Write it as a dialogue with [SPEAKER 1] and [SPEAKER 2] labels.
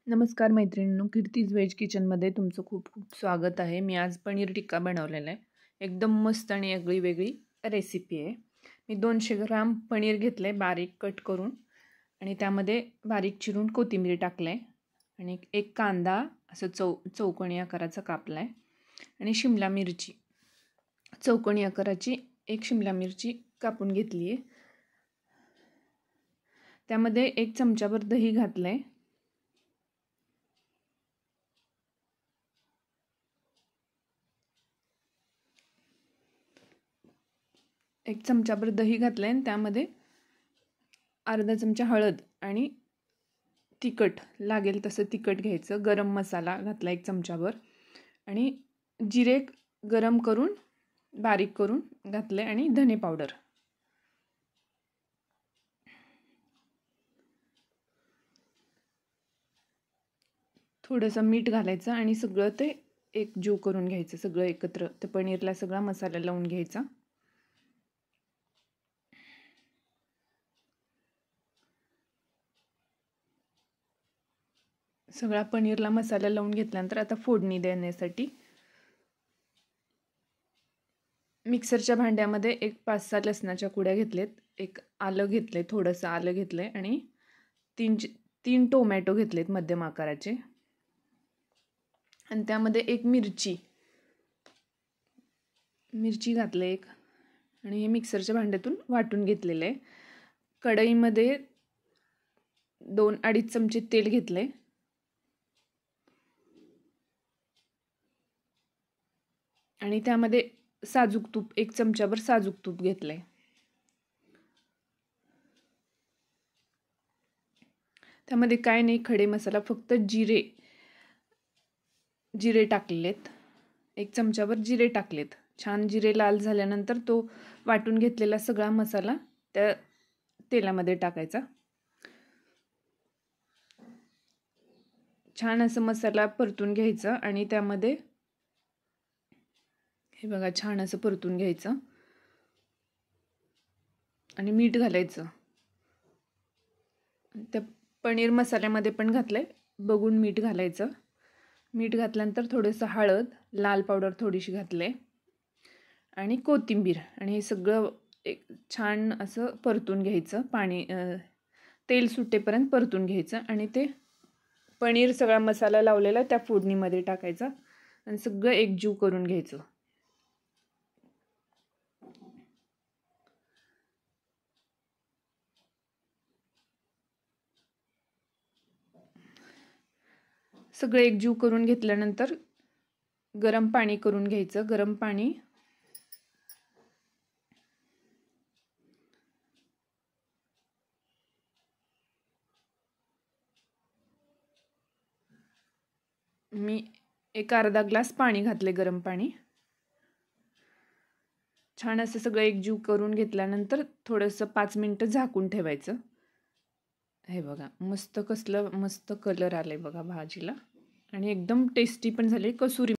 [SPEAKER 1] नमस्कार मैत्रिणींनो, कीर्तीज व्हेज किचनमध्ये तुमचं खूप खूप स्वागत आहे. मी आज पनीर टिक्का बनवलेला आहे. एकदम मस्त आणि आगळी वेगळी रेसिपी आहे. मी 200 ग्राम पनीर घेतले बारीक कट करून आणि त्यामध्ये बारीक चिरून कोथिंबीर टाकले आणि एक कांदा असं चौकोनी आकाराचा कापला आहे आणि शिमला मिरची चौकोनी आकाराची एक शिमला मिरची कापून घेतली आहे. त्यामध्ये 1 चमचाभर दही घातलं आहे. एक चमचाभर दही घातलं आहे आणि त्यामध्ये अर्धा चमचा हळद आणि तिखट लागेल तसं तिखट घ्यायचं. गरम मसाला घातला 1 चमचाभर आणि जिरे गरम करून बारीक करून घातले आणि धने पावडर. थोडंसं मीठ घालायचं आणि सगळं ते एकजीव करून घ्यायचं. सगळं एकत्र ते पनीरला सगळा मसाला लावून घ्यायचा. सगळा पनीरला मसाला लावून घेतल्यानंतर आता फोडणी देण्यासाठी मिक्सरच्या भांड्यामध्ये एक 5-6 लसणाच्या कुड्या घेतलेत, एक आलं घेतले, थोडंसं आलं घेतलंय आणि 3 टोमॅटो घेतलेत मध्यम आकाराचे आणि त्यामध्ये एक मिरची घातले एक आणि हे मिक्सरच्या भांड्यातून वाटून घेतलेलं आहे. कढईमध्ये 2-2.5 चमचे तेल घेतले आणि त्यामध्ये साजूक तूप 1 चमचाभर साजूक तूप घेतले. त्यामध्ये काय नाही, खडे मसाला फक्त जिरे टाकलेत. 1 चमचाभर जिरे टाकलेत. छान जिरे लाल झाल्यानंतर तो वाटून घेतलेला सगळा मसाला त्या तेलामध्ये टाकायचा. छान असं मसाला परतून घ्यायचा आणि त्यामध्ये हे बघा छान असं परतून घ्यायचं आणि मीठ घालायचं. त्या पनीर मसाल्यामध्ये पण घातलंय, बघून मीठ घालायचं. मीठ घातल्यानंतर थोडंसं हळद, लाल पावडर थोडीशी घातले आणि कोथिंबीर आणि हे सगळं एक छान असं परतून घ्यायचं. तेल सुटेपर्यंत परतून घ्यायचं आणि ते पनीर सगळा मसाला लावलेला त्या फोडणीमध्ये टाकायचा आणि सगळं एकजीव करून घ्यायचं. सगळं एकजीव करून घेतल्यानंतर गरम पाणी करून घ्यायचं. गरम पाणी मी एक अर्धा ग्लास पाणी घातले, गरम पाणी. छान असं सगळं एकजीव करून घेतल्यानंतर थोडंसं 5 मिनिटं झाकून ठेवायचं. हे बघा मस्त कसलं मस्त कलर आले बघा भाजीला आणि एकदम टेस्टी पण झाले. कसुरी